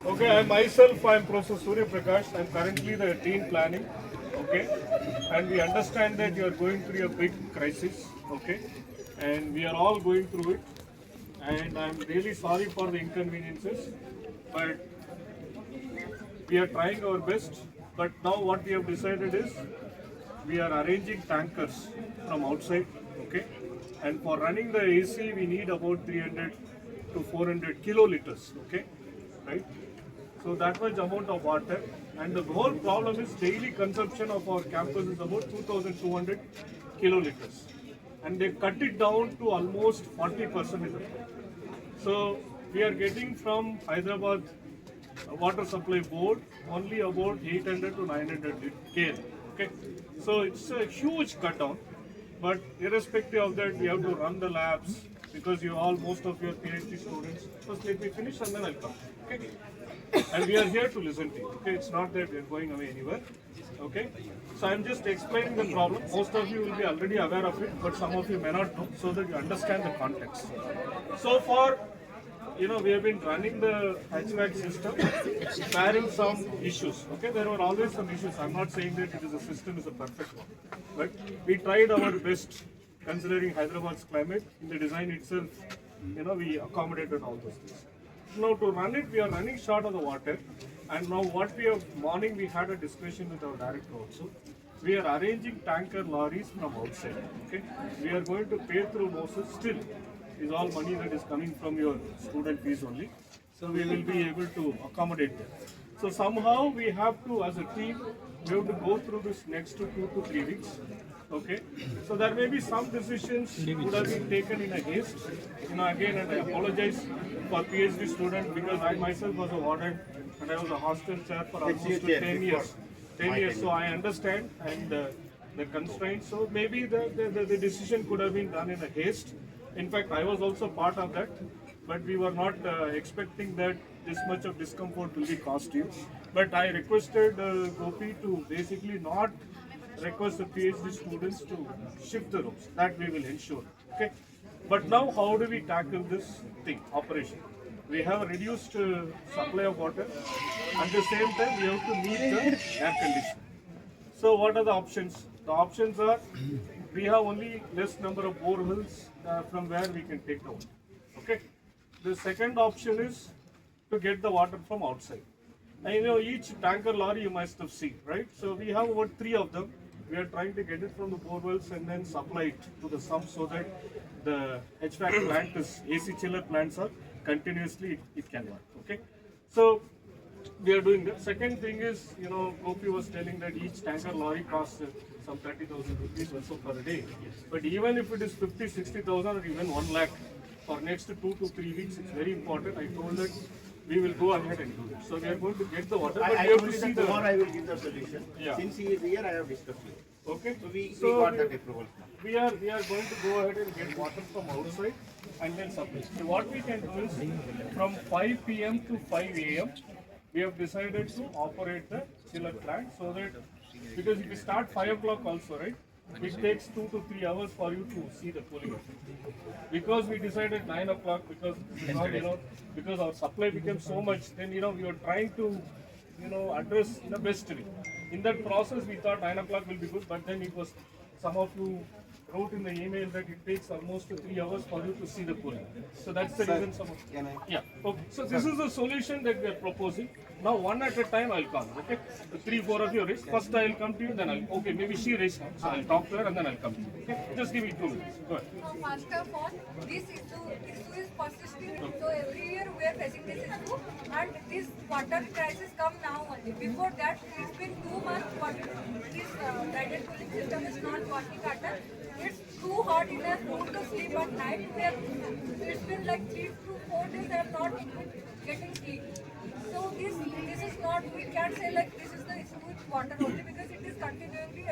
Okay, I myself, I am Professor Surya Prakash. I am currently the team planning. Okay, and we understand that you are going through a big crisis. Okay, and we are all going through it. And I am really sorry for the inconveniences, but we are trying our best. But now what we have decided is we are arranging tankers from outside. Okay, and for running the AC, we need about 300 to 400 kiloliters. Okay, right? So that much amount of water, and the whole problem is daily consumption of our campus is about 2,200 kiloliters, and they cut it down to almost 40%. So we are getting from Hyderabad water supply board only about 800 to 900 kl. Okay, so it's a huge cut down. But irrespective of that, we have to run the labs because you all, most of your PhD students. First, let me finish and then I'll come. Okay, and we are here to listen to you. Okay, it's not that we are going away anywhere. Okay, so I'm just explaining the problem. Most of you will be already aware of it, but some of you may not know, so that you understand the context. So far, we have been running the HVAC system, bearing some issues. Okay, there were always some issues. I'm not saying that the system is a perfect one, but we tried our best considering Hyderabad's climate. In the design itself, we accommodated all those things. Now to run it, we are running short of the water, and now what we have morning we had a discussion with our director also. We are arranging tanker lorries from outside. Okay, we are going to pay through noses still. Is all money that is coming from your student fees only. So we will be able to accommodate that. So somehow we have to, as a team, we have to go through this next 2 to 3 weeks. Okay. So there may be some decisions would have been taken in a haste. Again, and I apologize for PhD student because I myself was a warden and I was a hostel chair for almost 10 years. 10 years. So I understand and the constraints. So maybe the decision could have been done in a haste. In fact, I was also part of that, but we were not expecting that this much of discomfort will be caused you. But I requested Gopi to basically not request the PhD students to shift the rooms. That we will ensure. Okay. But now, how do we tackle this thing, operation? We have a reduced supply of water. At the same time, we have to meet the air conditioning. So, what are the options? The options are we have only less number of boreholes from where we can take the water. Okay. The second option is to get the water from outside. And each tanker lorry you must have seen, right? So we have about 3 of them. We are trying to get it from the borewells and then supply it to the sump so that the HVAC plant is AC chiller plants are continuously it can work. Okay. So we are doing that. Second thing is, Gopi was telling that each tanker lorry costs some 30,000 rupees also per day. But even if it is 50, 60,000 or even 1 lakh for next 2 to 3 weeks, it's very important. I told that we will go ahead and do it. So we are going to get the water, but we have to see the. Tomorrow I will give the solution. Yeah. Since he is here, I have discussed with him. Okay. So we got that approval. We are going to go ahead and get water from outside and then supply. So what we can do is from 5 p.m. to 5 a.m. we have decided to operate the chiller plant so that because if you start 5 o'clock also, right, it takes 2 to 3 hours for you to see the cooling effect. Because we decided 9 o'clock because because our supply became so much, then we were trying to address in the best way. In that process, we thought 9 o'clock will be good, but then it was some of you wrote in the email that it takes almost 3 hours for you to see the cooling. So that's the reason. Can I? Yeah. Okay. So this is the solution that we are proposing. Now one at a time I'll come. Okay. The 3, 4 of you raise. First I'll come to you, then I'll. Okay. Maybe she raised. So I'll talk to her and then I'll come to you. Okay. Just give me 2 minutes. Go ahead. First of all, this issue is persisting. So every year we are facing this issue, and this water crisis come now only. Before that, it's been 2 months. This guided cooling system is not working at all. It's too hot in a room to sleep at night. It's been like 3 to 4 days I have not getting sleep. So this is not, we can't say like this is the issue with water only because it is continually.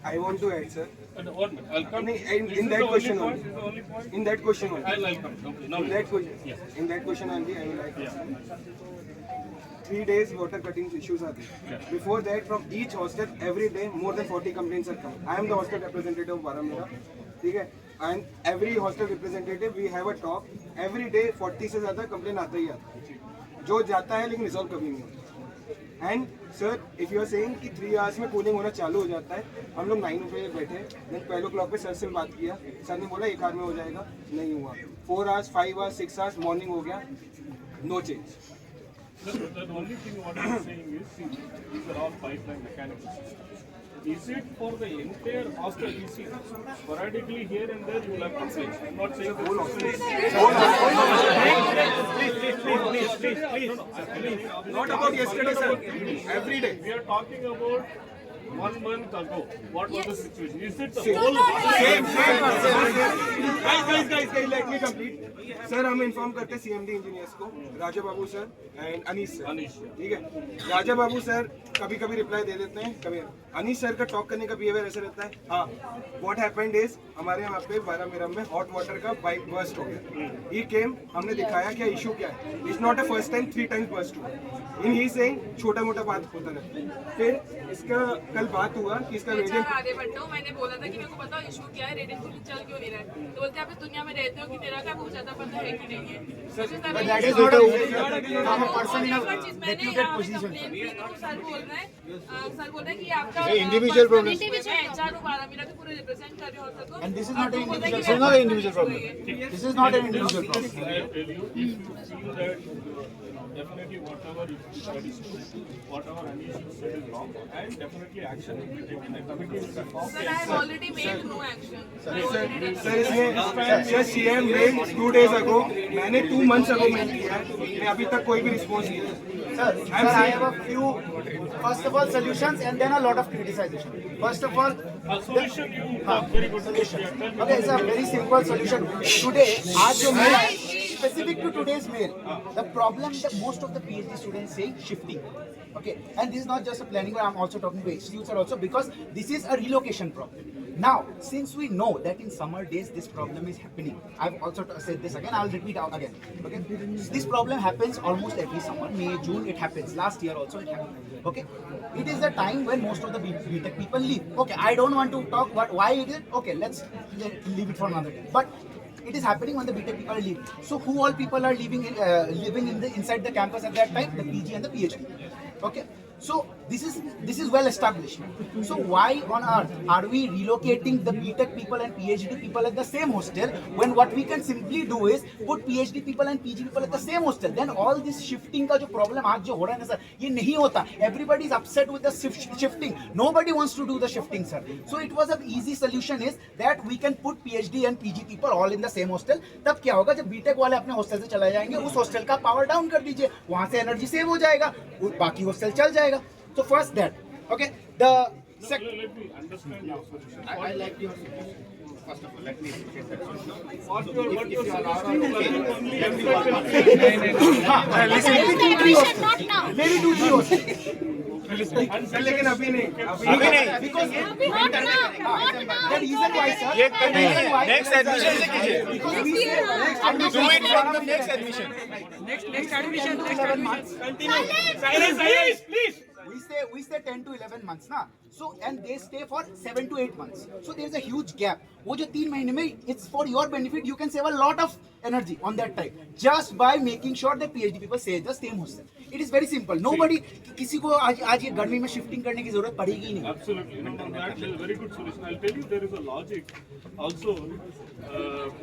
I want to add, sir. 1 minute. I'll come. In that question only. This is the only point. In that question only. I'll come. Okay. Now. In that question. Yes. In that question only, I will like. Yeah. 3 days water cutting issues are there. Yeah. Before that, from each hostel, every day more than 40 complaints are coming. I am the hostel representative of Baramula. Okay? And every hostel representative, we have a talk. Every day 40 से ज़्यादा complaint आता ही आता है. जो जाता है लेकिन resolve कभी नहीं होता। And sir if you are saying कि 3 आवर्स में कूलिंग होना चालू हो जाता है, हम लोग 9 बजे बैठे, देन 12 o'clock पे सर से बात किया, सर ने बोला 1 आवर में हो जाएगा, नहीं हुआ। 4 आवर्स, 5 आवर्स, 6 आवर्स, मॉर्निंग हो गया, no change. The only thing what I'm saying is, see, these are all pipeline mechanical systems. Is it for the entire hostel? You see, sporadically here and there you will have complaints. I'm not saying the whole hostel. Not about yesterday, sir. Every day. We are talking about 1 month ago. What was the situation? Is it the Same. whole? Guys, let me complete. Sir हम inform करते हैं CMD engineers को, Raja Babu sir and Anish sir, Anish, ठीक है। राजा Babu sir कभी कभी reply दे देते हैं, कभी अनीश सर का टॉक करने का बिहेवियर ऐसा रहता है। हाँ, व्हाट हैपेंड इज हमारे यहाँ पे बारामेरम में हॉट वाटर का पाइप बर्स्ट हो गया। ही केम, हमने दिखाया क्या इशू क्या है। It's not a first time, 3 times burst हुआ। इन ही सेइंग छोटा मोटा बात होता रहता है। फिर इसका कल बात हुआ कि इसका रेडिएंट आगे बढ़ता हूँ, मैंने बोला था कि मेरे को पता इशू क्या है, रेडिएंट कूलिंग चल क्यों नहीं रहा है, तो बोलते आप इस दुनिया में रहते हो कि तेरा क्या बहुत ज्यादा पता है कि नहीं है। That is not a person in a deputed position. Sir बोल रहे हैं कि आपका individual problem. चारों बारामूला के पूरे रिप्रेजेंट कर रहे हो सर को। And this is not an individual. This is not an individual problem. This is not an individual problem. I'll tell you, if you feel that definitely whatever that is true, whatever Anish said is wrong, and definitely action will be taken. The committee will be formed. Sir, I have already made no action. Sir इसमें CM mail 2 days ago, मैंने 2 months ago mail किया है, मैं अभी तक कोई भी response नहीं है। Sir, I have a few, first of all, solutions and then a lot of criticization. First of all, Solution you have very good solution. Tell me. okay, it's a very simple solution. Today, आज जो mail है, specific to today's mail, the problem that most of the PhD students say shifting. Okay, and this is not just a planning, but I'm also talking to institutes also because this is a relocation problem. Now, since we know that in summer days this problem is happening, I've also said this again, I'll repeat out again. Okay, this problem happens almost every summer, May, June, it happens. Last year also it happened. Okay, it is the time when most of the BTech people leave. Okay, I don't want to talk what why it is. Okay, let's leave it for another day. But it is happening when the BTech people are leaving. So who all people are living in inside the campus at that time? The PG and the PhD. Okay, so this is well established. So why on earth are we relocating the BTech people and PhD people at the same hostel when what we can simply do is put PhD people and PG people at the same hostel? Then all this shifting का जो problem आज जो हो रहा है ना sir, ये नहीं होता. Everybody is upset with the shifting. Nobody wants to do the shifting, sir. So it was an easy solution is that we can put PhD and PG people all in the same hostel. तब क्या होगा जब BTech वाले अपने hostel से चले जाएंगे, उस hostel का power down कर दीजिए, वहाँ से energy save हो जाएगा, बाकी hostel चल जाएगा. So first that, okay. The second. Let me understand your solution. I like your solution. First of all, let me appreciate that solution. What your suggesting is only Maybe 2-3 hostels. लेकिन अभी नहीं, Because the reason why, sir. Next admission से कीजिए. Because we say do it from the next admission. Next admission. 11 months. Continue. Silence, please. We say 10 to 11 months, ना. So and they stay for 7 to 8 months. So there is a huge gap. वो जो 3 महीने में, it's for your benefit. You can save a lot of energy on that time just by making sure that PhD people stay the same hostel. It is very simple. Nobody, किसी को आज ये गर्मी में shifting करने की जरूरत पड़ेगी ही नहीं. Absolutely. No, that is a very good solution. I'll tell you there is a logic. Also,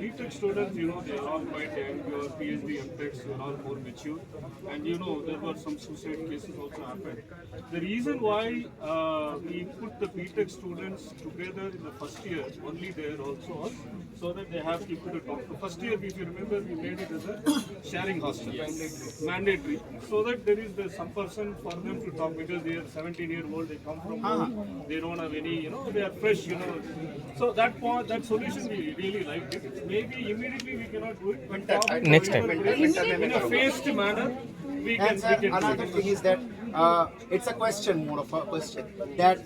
BTech students, you know, they are all quite young. Your PhD, MTechs, you are all more mature. And you know, there were some suicide cases also happened. The reason why we put the BTech students together in the first year, only there also was so that they have people to talk to. First year, if you remember, we made it as a sharing hostel. Mandatory. So that there is some person for them to talk because they are 17-year-old, they come from home, they don't have any, you know, they are fresh, you know. So that point, that solution we really liked it. Maybe immediately we cannot do it, but probably Next time. in a phased manner, we can. And sir, do another it. thing is that it's a question, more of a question, that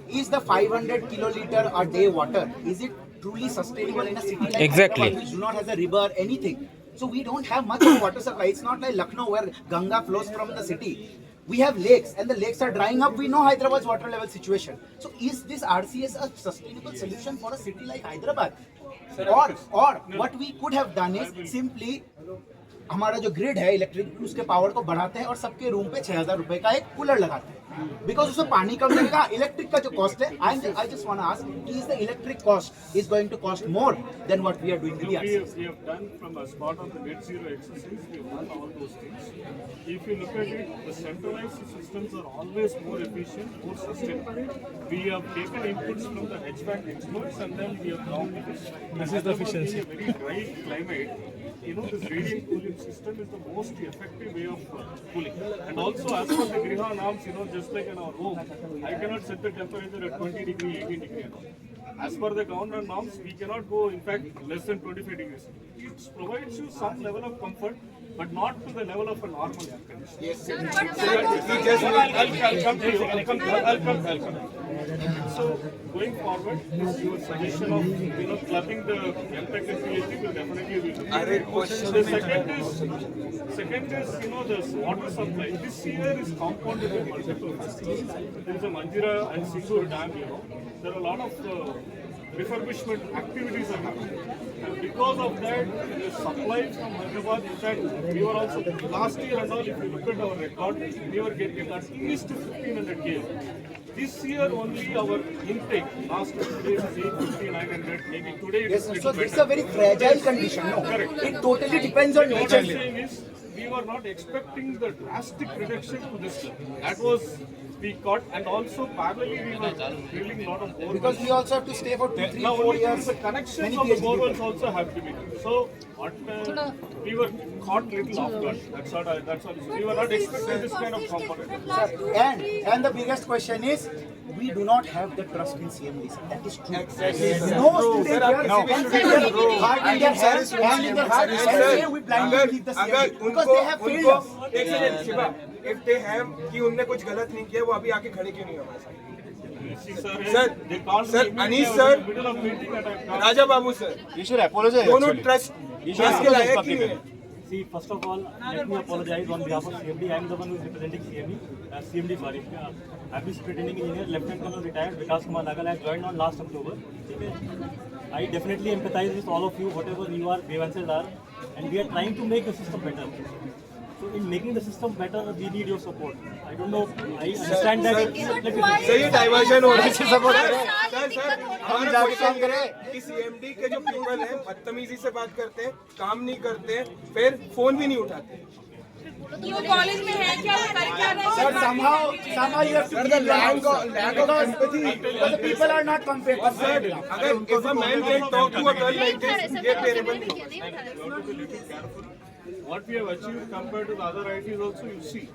is the 500 kiloliter a day water, is it truly sustainable in a city like Exactly. Hyderabad, which do not has a river, anything? So we don't have much of water supply. It's not like Lucknow where Ganga flows from the city. We have lakes and the lakes are drying up. We know Hyderabad's water level situation. So is this RCS a sustainable solution for a city like Hyderabad? Or what we could have done is simply हमारा जो grid है electric उसके power को बढ़ाते हैं और सबके room पे 6,000 रुपए का एक कूलर लगाते हैं बिकॉज उसमें पानी कम लगेगा इलेक्ट्रिक का जो कॉस्ट है I just want to ask is the electric cost is going to cost more than what we are doing with We have done from a spot of the net zero exercise, we have done all those things. If you look at it, the centralized systems are always more efficient, more sustainable. We have taken inputs from the HVAC experts and then we have ground this. This is the efficiency. In a very dry climate, you know, this radiant cooling system is the most effective way of cooling. And also, as per the Griha norms, you know, just like in our home, I cannot set the temperature at 20 degree, 18 degree and all. As per the government norms, we cannot go, in fact, less than 25 degrees. It provides you some level of comfort, but not to the level of a normal air conditioner. Yes, sir. I'll come to you. I'll come. So, going forward, this your suggestion of, you know, clubbing the MTech and PhD will definitely be good. The second is, you know, this water supply. This year is compounded with multiple factors. There is a Manjira and Singur dam, you know. There are a lot of refurbishment activities are happening. And because of that, the supply from Hyderabad, in fact, we were also, last year and all, if you look at our record, we were getting at least 1,500 KL. This year only our intake, last 2 days is 850, 900, maybe today it Yes, is so little this is a better. very fragile condition. No, Correct. it totally depends on What nature. I'm saying is, we were not expecting the drastic reduction to this level. That was, we got, and also parallelly we were drilling a lot of borewells. Because we also have to stay for 2, 3, Now 4 only thing years. is the connections Many of the PhD borewells people. also have to be done. So what we were caught little off guard. That's all. We were not expecting this kind of component. And the biggest question is, we do not have the trust in CMD. That is true. Exactly, sir. No True. student Sir, here, no. one student heart in their hands and in their heart and say we blindly leave the CMD because they have failed us. एक second Shiva, if they have कि उनने कुछ गलत नहीं किया वो अभी आके खड़े क्यों नहीं है हमारे साथ? See, sir, Sir, they called sir, me Anish immediately. I was sir, in the middle of meeting and I called. Raja Babu sir, You should apologize. दोनों actually. ट्रस्ट के लायक ही नहीं है. See, first of all, let me apologize on behalf of CMD. I am the one who is representing CME. CMD, sorry. I've been superintending engineer, Lieutenant Colonel retired. Vikas Kumar Nagal. I joined on last October. Okay. I definitely empathize with all of you, whatever you are, grievances are, and we are trying to make the system better. So, in making the system better, we need your support. I don't know. I understand that. सही diversion हो रहा है. Sir हमारा question है कि CMD के जो people हैं बदतमीजी से बात करते हैं, काम नहीं करते, फिर फोन भी नहीं उठाते. वो कॉलेज में है क्या, वो कर क्या रहे Sir, somehow you have to give lack of empathy. because the people are not compatible. अगर if a man can talk to a girl like this, ये bearable नहीं है. You have to be little careful. What we have achieved compared to the other ITs also, you see.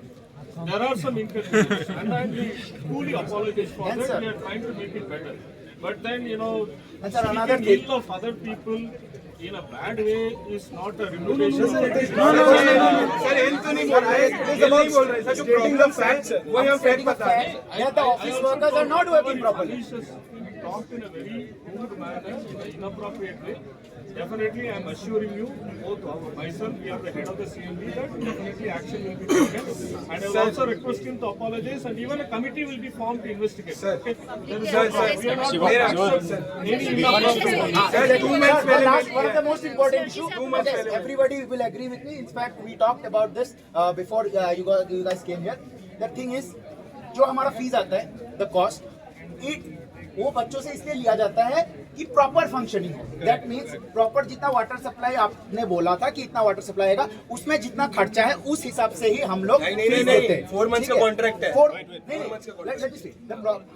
There are some inconveniences, and I truly apologize for Yes, that. sir. We are trying to make it better. But then, you know, And sir, another speaking thing. ill of other people in a bad way is not a reputation. Sir हिल तो नहीं बोल रहे, नहीं बोल रहे. Sir जो problems हैं वो हम फैक्ट बता रहे हैं. That the office workers are not working properly. Anish has talked in a very rude manner, in an inappropriate way. Definitely, I am assuring you, both myself, we are the head of the CMD, that definitely action will be taken. And I will also request him to apologize, and even a committee will be formed to investigate. Sir. Okay? There is Sir, no problem. We are not मेरा any inappropriate. Sir 2 months The पहले last one of the most important issue. 2 months Okay, पहले. everybody will agree with me. In fact, we talked about this before you guys came here. The thing is, जो हमारा fees आता है, the cost, वो बच्चों से इसलिए लिया जाता है कि प्रॉपर फंक्शनिंग हो. दैट मीन्स प्रॉपर जितना वाटर सप्लाई आपने बोला था कि इतना वाटर सप्लाई आएगा, उसमें जितना खर्चा है उस हिसाब से ही हम लोग नहीं, फीस देते हैं. 4 months का contract है.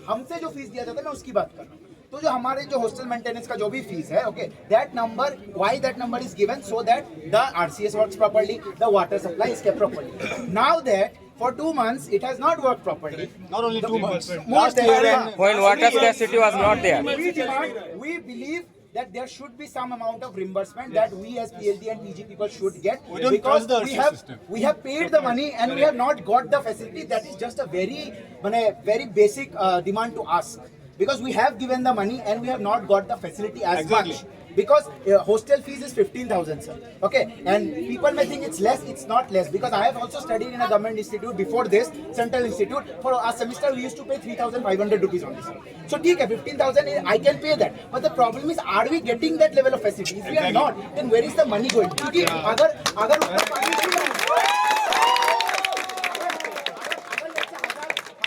हमसे जो फीस दिया जाता है मैं उसकी बात कर रहा हूँ. तो जो हमारे जो हॉस्टल मेंटेनेंस का जो भी फीस है, okay, that number, why that number is given, so that the RCS works properly, the water supply is kept properly. Now that for 2 months it has not worked properly. Not only 2 months. Last year, When water scarcity was not there. we believe that there should be some amount of reimbursement that we as PhD and PG people should get, We don't because trust the system. we have paid the money and we have not got the facility. That is just a very basic demand to ask, because we have given the money and we have not got the facility as Exactly. much. because hostel fees is 15,000, sir. Okay, and people may think it's less. It's not less, because I have also studied in a government institute before this, Central Institute. For a semester, we used to pay 3,500 rupees on this. So, ठीक है, 15,000 I can pay that. But the problem is, are we getting that level of facility? If we are not, then where is the money going? क्योंकि अगर उसका पानी नहीं है,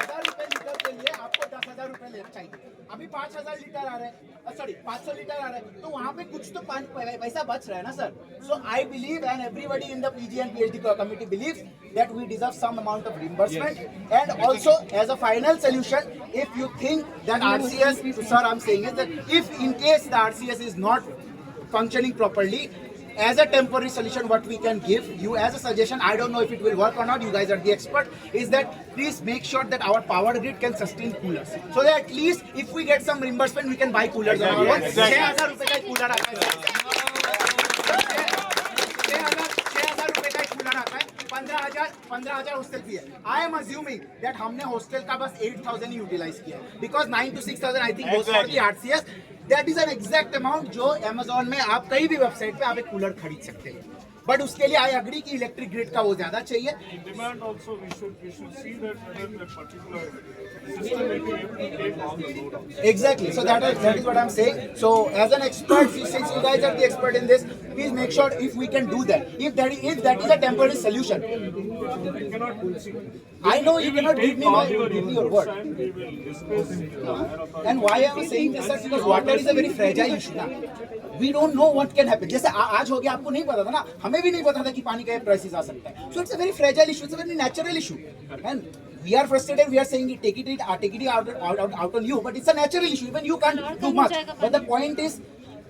1,000 रुपए litre के लिए आपको 10,000 रुपए लेना चाहिए. अभी 5,000 लीटर आ रहे हैं, सॉरी 500 लीटर आ रहे हैं, तो वहाँ पे कुछ तो पैसा बच रहा है ना sir. So I believe, and everybody in the PG and PhD committee believes, that we deserve some amount of reimbursement. And also, as a final solution, if you think that RCS, sir, I'm saying is that if in case the RCS is not functioning properly, as a temporary solution, what we can give you as a suggestion, I don't know if it will work or not, you guys are the expert, is that please make sure that our power grid can sustain coolers. So that at least if we get some reimbursement, we can buy coolers. 6,000 रुपए का cooler आता है. 6,000 रुपए का cooler आता है. 15,000 hostel fee है. I am assuming that हमने हॉस्टल का बस 8,000 ही यूटिलाइज किया, because 9 to 6,000 I think goes for the RCS. That is an exact amount जो Amazon में आप कहीं भी वेबसाइट पे आप एक कूलर खरीद सकते हैं. बट उसके लिए आई अग्री कि इलेक्ट्रिक ग्रिड का वो ज्यादा चाहिए. Demand also we should see that whether that particular system will be able to take all the load. Exactly. So that is what I'm saying. So as an expert, since you guys are the expert in this, please make sure if we can do that. If that is a temporary solution. We cannot see. I know you cannot give me your word. And we will discuss And why I was saying this, sir, because water is a very fragile issue now. We don't know what can happen. जैसे आज हो गया, आपको नहीं पता था ना, हमें भी नहीं पता था कि पानी का प्राइसेस आ सकता है. So it's a very fragile issue. It's a very natural issue. And we are frustrated. We are saying take it out on you. But it's a natural issue. Even you can't do much. But the point is,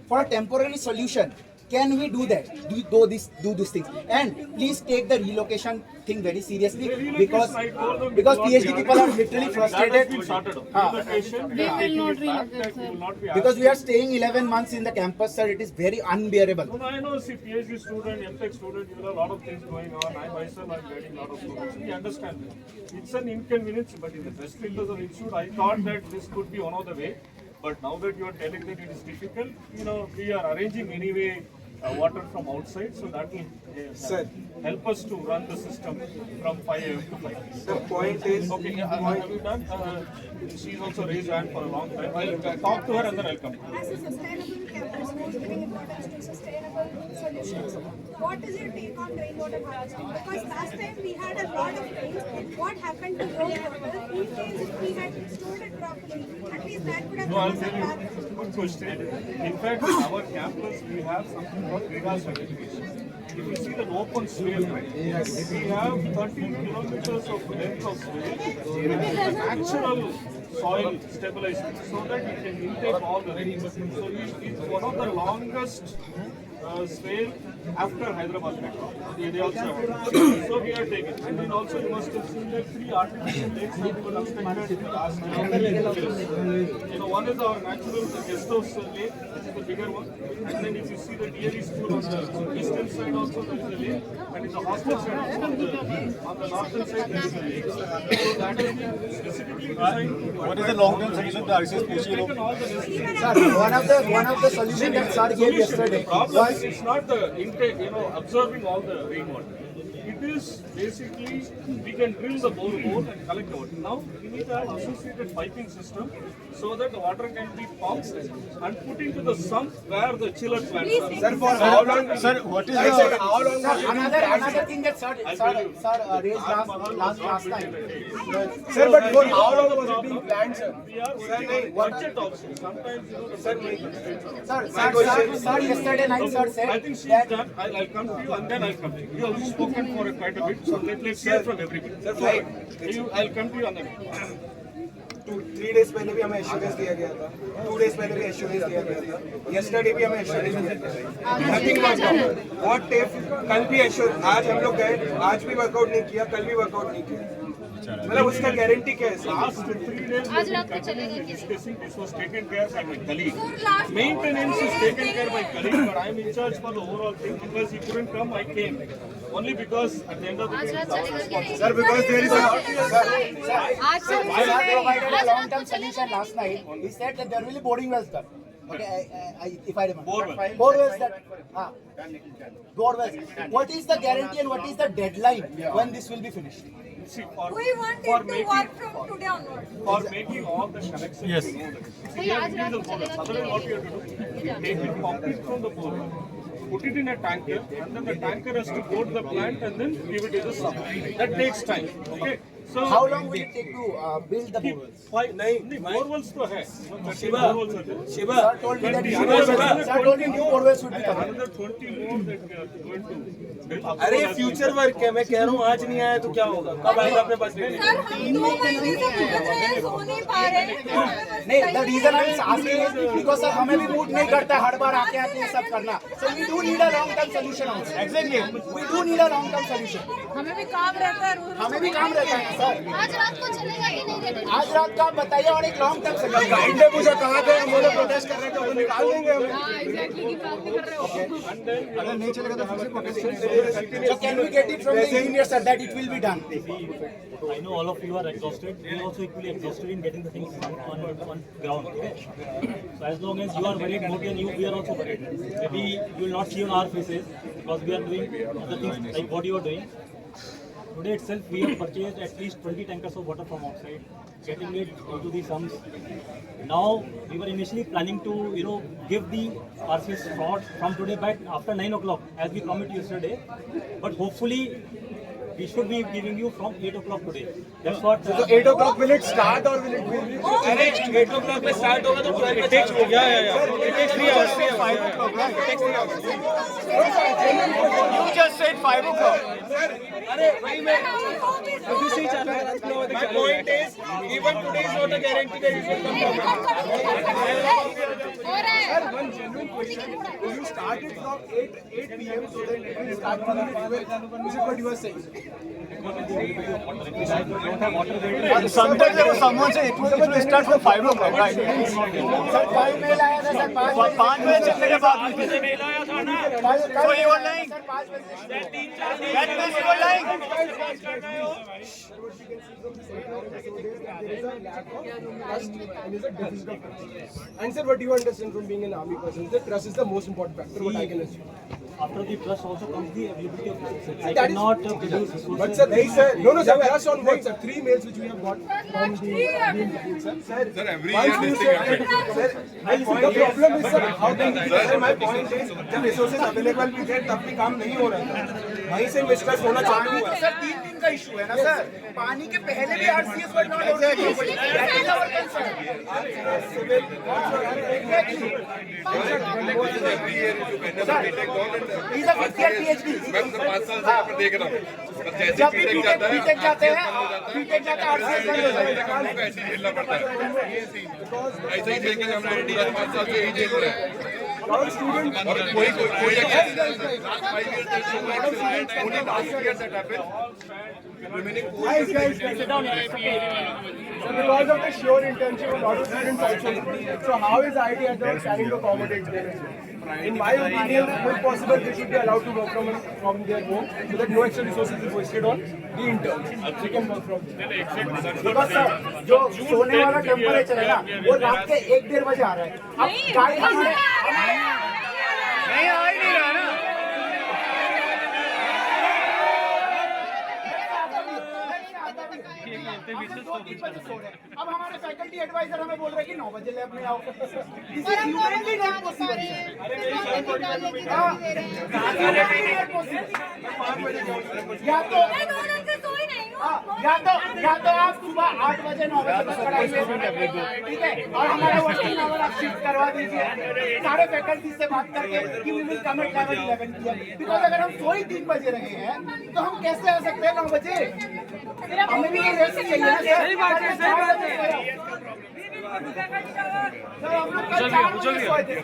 for a temporary solution, can we do that? Do these things? And please take the relocation thing very seriously, because PhD people are literally frustrated. Because we are staying 11 months in the campus, sir. It is very unbearable. No, I know. See, PhD student, MTech student, you know, a lot of things going on. I myself am getting a lot of students. We understand that. It's an inconvenience, but in the best interest of the institute, I thought that this could be one of the way. But now that you are telling that it is difficult, you know, we are arranging anyway water from outside, so that will help us to run the system from 5 AM to 5 PM. The point is, Okay, have you done? She's also raised hand for a long time. I'll talk to her and then I'll come. As a sustainable campus who's giving importance to sustainable solutions, what is your take on rainwater harvesting? Because last time we had a lot of rain. What happened to rainwater? In case if we had stored it properly, at least that would have No, I'll been tell you. Good question. In fact, in our campus, we have something called Greenhouse certification. If you see the open swale, right? We have 13 kilometers of length of swale with natural soil stabilization, so that it can intake all the rain. So it's one of the longest swale after Hyderabad Metro. They also have. So we are taking. And then also you must have seen that 3 artificial lakes have been constructed in the last 10 years. You know, one is our natural guest house lake, which is the bigger one. And then if you see the DLE school on the eastern side also there is a lake. And in the hostel side also on the northern side there is a lake. So that has been specifically designed to. What is the long-term solution to RCS PhD? Taken all the necessary. Sir, one of the solutions that sir gave yesterday Problem was, is it's not the intake, you know, absorbing all the rainwater. It is basically we can drill the borehole and collect the water. Now we need to have associated piping system so that the water can be pumped and put into the sump where the chiller plants are. sir, for how long? Sir, what is How long? sir, another thing that sir raised last time. Sir, but for how long was it being planned, sir? We are working on budget also. Sometimes, you know, the budget constraints are- Sir, yesterday night sir I said think she's that done. I'll come to you and then I'll come to you. You have spoken for quite a bit, so let's hear from everybody. Sir, I'll come to you and then. 3 days पहले भी हमें assurance दिया गया था. 2 days पहले भी assurance दिया गया था. Yesterday भी हमें एश्योरेंस दिया गया था. Nothing worked out. What if कल भी एश्योरेंस, आज हम लोग गए, आज भी वर्कआउट नहीं किया, कल भी वर्कआउट नहीं किया. मतलब उसका गारंटी क्या है? Last 3 days we were discussing, this was taken care by my colleague. Maintenance is taken care by colleague, but I am in charge for the overall thing. Because he couldn't come, I came. Only because at the end of the day, it's our responsibility. Sir, because there is a sir provided a long-term solution last night. He said that there will be boarding wells, sir. Okay, if I remember. Borewells that. Borewells. What is the guarantee and what is the deadline when this will be finished? See, We want it to work from today onwards. for making all the connections. Yes. See, we have individual borers. Otherwise, what we have to do? Take it concrete from the border, put it in a tanker, and then the tanker has to go to the plant and then give it to the sub. That takes time. Okay. So How long will it take to build the borewells? नहीं borewells तो है. Borewells are there. Sir told me that Another new borewells would be coming. another 20 more that we are going to build. अरे future work है, मैं कह रहा हूँ आज नहीं आया तो क्या होगा, कब आएगा अपने पास? सर हम 2 महीने से भुगत रहे हैं, सो नहीं पा रहे हैं। नहीं, the reason I was asking is because sir हमें भी मूड नहीं करता हर बार आके ये सब करना. So we do need a long term solution also. Exactly. We do need a long term solution. हमें भी काम रहता है रोज। हमें भी काम रहता है सर. आज रात को चलेगा कि नहीं चलेगा? आज रात का आप बताइए और एक लॉन्ग टर्म सॉल्यूशन. गाइड ने पूछा कहाँ थे, हम लोग प्रोटेस्ट कर रहे थे, वो निकाल देंगे हम. हाँ एग्जैक्टली की बात नहीं कर रहे हो। अगर नहीं चलेगा तो फिर से protest. So can we get it from the engineer sir that it will be done? I know all of you are exhausted. We are also equally exhausted in getting the things on ground. Okay? So as long as you are worried more than you, we are also worried. Maybe you will not see on our faces because we are doing other things like what you are doing. Today itself, we have purchased at least 20 tankers of water from outside, getting it into the sumps. Now we were initially planning to, give the RCS from today back after 9 o'clock, as we promised yesterday. But hopefully, we should be giving you from 8 o'clock today. That's what. So 8 o'clock will it start or will it be? अरे 8 o'clock में start होगा तो 12 पे चालू होगा. It takes 3 hours. 5 o'clock. It takes 3 hours. You just said 5 o'clock. अरे वही मैं अभी से ही चल रहा है. My point is, even today is not a guarantee that it will come down. Sir, one genuine question. Will you start it from 8 p.m. so that it will start from the 12? Is it what you are saying? Sometimes there was someone say it will start from 5 o'clock, right? Sir 5 mail आया था sir 5 बजे चलने के बाद So you are lying. Sir 5 बजे. That means you are lying. And sir, what do you understand from being an army person? The trust is the most important factor. What I can assume. After the trust also comes the availability of resources. I That is- cannot produce resources. But sir, no, sir. No, sir. Trust on what, sir? 3 mails which we have got from the sir. Sir, every year this thing happens. Sir, the problem is, sir, how can we? Sir, my point is, जब resources available भी थे, तब भी काम नहीं हो रहा था. वहीं से मिसट्रस्ट होना चालू पानी हुआ. तो सर 3 दिन का इशू है ना सर. पानी के पहले भी RCS were not exactly. That is our concern. Exactly. Sir, he's a 5th year PhD. मैं 5 साल से यहाँ पर देख रहा हूँ. जैसे जब भी बीटेक जाते हैं RCS बंद हो जाता है. ऐसे ही झेलना पड़ता है. ऐसे ही झेल के हम लोग 5 साल से यही झेल रहे हैं. और कोई only last year that happened. Remaining 4 years. So because of the sure intention of a lot of students also, so how is IIT planning to accommodate them? In my opinion, if possible, they should be allowed to work from their home so that no extra resources is wasted on the interns. They can work from there. Because sir जो सोने वाला temperature है ना वो रात के 1-1.5 बजे आ रहा है. अब गाइड हमारे नहीं आ ही नहीं रहा ना. अब हमारे फैकल्टी एडवाइजर हमें बोल रहे हैं कि 9 बजे लैब में आओ. This is humanly not possible. या तो मैं 2 दिन से सोई नहीं हूँ। या तो आप सुबह 8 बजे 9 बजे तक पढ़ाई में, ठीक है, और हमारा वर्किंग आवर आप शिफ्ट करवा दीजिए सारे फैकल्टी से बात करके कि we will come at level 11 PM. Because अगर हम सोई 3 बजे रहे हैं तो हम कैसे आ सकते हैं 9 बजे? हमें भी ये रेस्ट चाहिए ना सर. सही बात है. सर हम लोग कल 4 बजे सोए थे.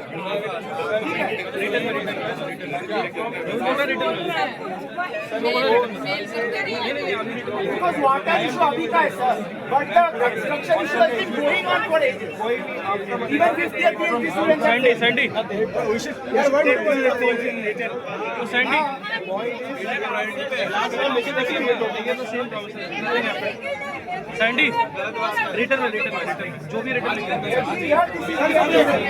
Because water issue अभी का है sir, but the construction issue has been going on for ages. Even 5th year PhD students. Sandy. We should take later. So Sandy. Last time मुझे देखिए मैं टॉपिक है तो सेम प्रोफेसर. Sandy. Return. जो भी रिटर्न